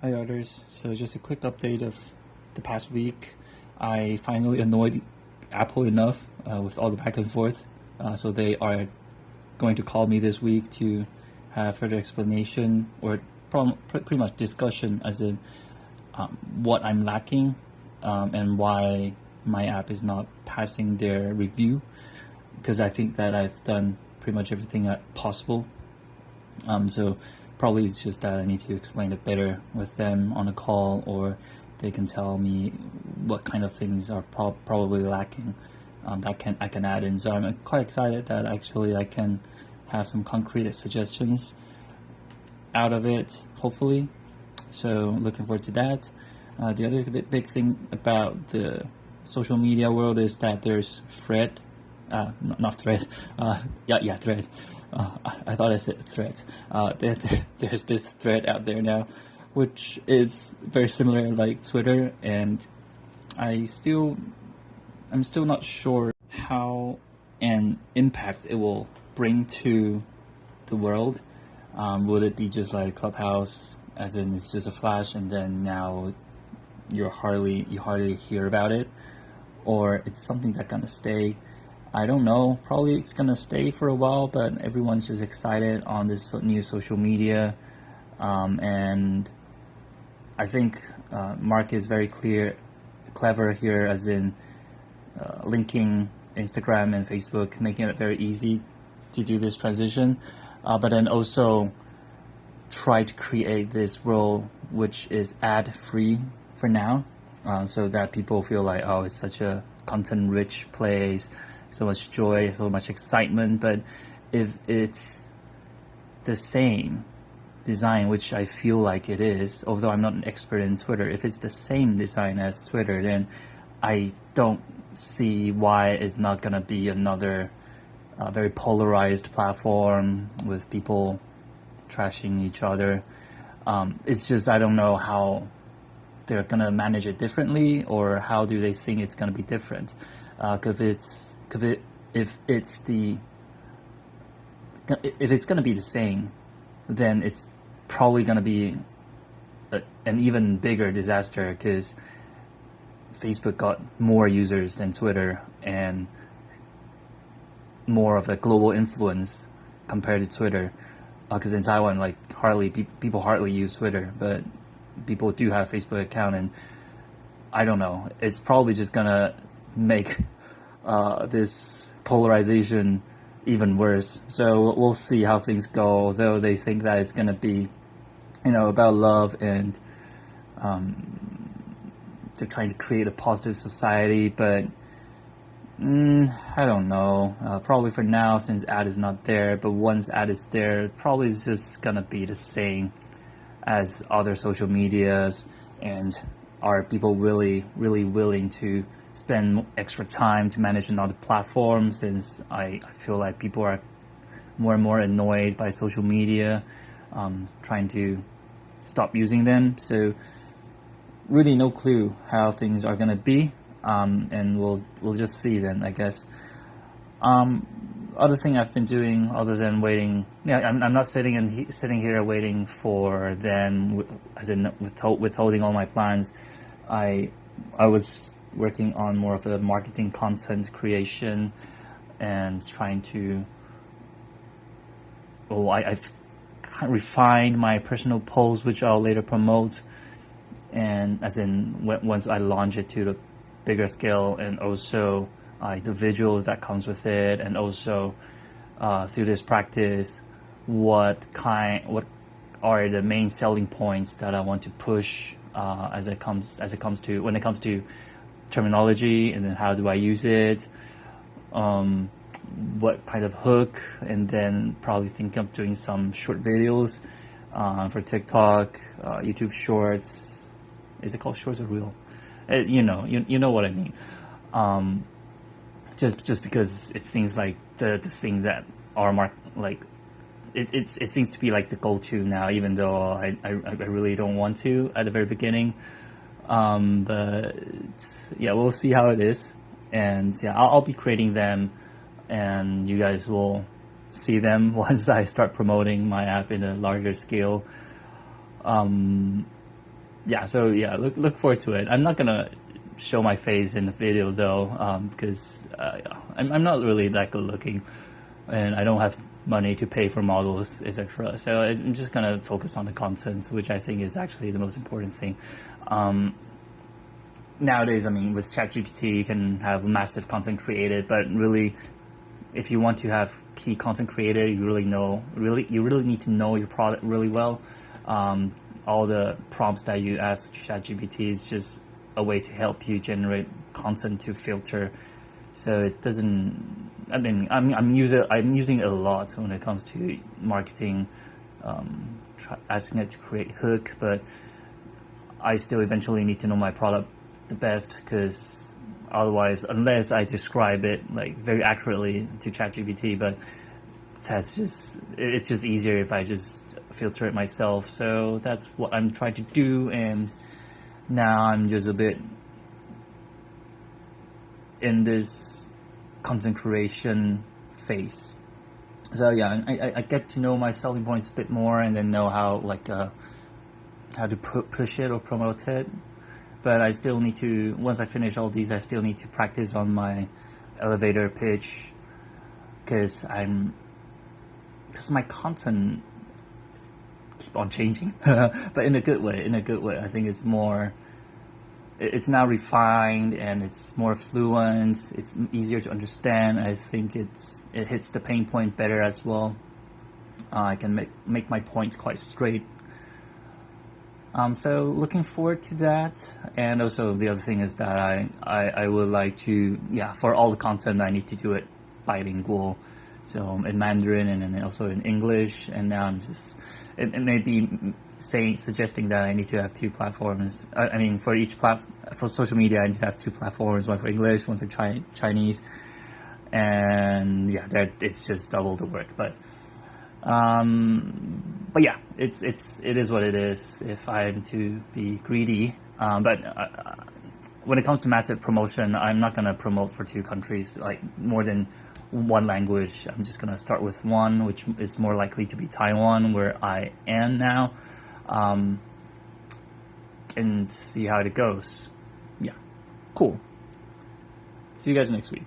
Hi, Otters. So, just a quick update of the past week. I finally annoyed Apple enough with all the back and forth. So, they are going to call me this week to have further explanation or pretty much discussion, as in what I'm lacking and why my app is not passing their review. Because I think that I've done pretty much everything possible. So probably it's just that I need to explain it better with them on a call, or they can tell me what kind of things are probably lacking that can I can add in. So I'm quite excited that actually I can have some concrete suggestions out of it, hopefully. So looking forward to that. The other big thing about the social media world is that there's Thread, not Thread, yeah, Thread. I thought I said Thread. There's this thread out there now, which is very similar like Twitter, and I still I'm still not sure how an impact it will bring to the world. Would it be just like Clubhouse, as in it's just a flash, and then now you hardly hear about it, or it's something that's gonna stay? I don't know. Probably it's gonna stay for a while, but everyone's just excited on this new social media, and I think Mark is very clever here, as in linking Instagram and Facebook, making it very easy to do this transition, but then also try to create this role which is ad free for now, so that people feel like, oh, it's such a content rich place, so much joy, so much excitement. But if it's the same design, which I feel like it is, although I'm not an expert in Twitter, if it's the same design as Twitter, then I don't see why it's not gonna be another very polarized platform with people trashing each other. It's just, I don't know how they're gonna manage it differently, or how do they think it's gonna be different. If it's gonna be the same, then it's probably gonna be an even bigger disaster, because Facebook got more users than Twitter and more of a global influence compared to Twitter. Because in Taiwan, like people hardly use Twitter, but people do have Facebook account, and I don't know. It's probably just gonna make this polarization even worse. So we'll see how things go. Although they think that it's gonna be, about love, and they're trying to create a positive society, but I don't know. Probably for now, since ad is not there, but once ad is there, probably it's just gonna be the same as other social medias. And are people really, really willing to spend extra time to manage another platform? Since I feel like people are more and more annoyed by social media, trying to stop using them. So really no clue how things are gonna be, and we'll just see then, I guess. Other thing I've been doing, other than waiting, I'm not sitting here waiting for them, as in withholding all my plans. I was working on more of the marketing content creation, and trying to. I've kind of refined my personal posts, which I'll later promote, and as in once I launch it to the bigger scale, and also the visuals that comes with it, and also through this practice, what are the main selling points that I want to push, as it comes to when it comes to terminology, and then how do I use it, what kind of hook, and then probably think of doing some short videos for TikTok, YouTube Shorts. Is it called Shorts or Reel? You know what I mean. Just because it seems like the thing that our it seems to be like the go-to now, even though I really don't want to at the very beginning. But yeah, we'll see how it is, and yeah, I'll be creating them, and you guys will see them once I start promoting my app in a larger scale. yeah, so yeah, look forward to it. I'm not gonna show my face in the video though, because I'm not really that good looking, and I don't have money to pay for models, etc. So I'm just gonna focus on the content, which I think is actually the most important thing. Um, Nowadays, I mean, with ChatGPT, you can have massive content created, but really, if you want to have key content created, you really need to know your product really well. All the prompts that you ask ChatGPT is just a way to help you generate content to filter. So it doesn't. I mean, I'm using it a lot when it comes to marketing, asking it to create hook, but I still eventually need to know my product the best, because otherwise, unless I describe it like very accurately to ChatGPT, but it's just easier if I just filter it myself. So that's what I'm trying to do, and now I'm just a bit in this content creation phase. So yeah, I get to know my selling points a bit more, and then know how to push it or promote it. But I still need to, once I finish all these, I still need to practice on my elevator pitch, because my content keep on changing, but in a good way. I think it's now refined, and it's more fluent. It's easier to understand. I think it hits the pain point better as well. I can make my points quite straight. So looking forward to that. And also the other thing is that I would like to, yeah, for all the content I need to do it bilingual. So in Mandarin, and then also in English. And now it may be suggesting that I need to have two platforms. I mean, for social media, I need to have two platforms, one for English, one for Chinese. And yeah, it's just double the work. But yeah, it is what it is. If I'm to be greedy, but when it comes to massive promotion, I'm not gonna promote for two countries, like more than one language. I'm just gonna start with one, which is more likely to be Taiwan, where I am now, and see how it goes. Yeah, cool. See you guys next week.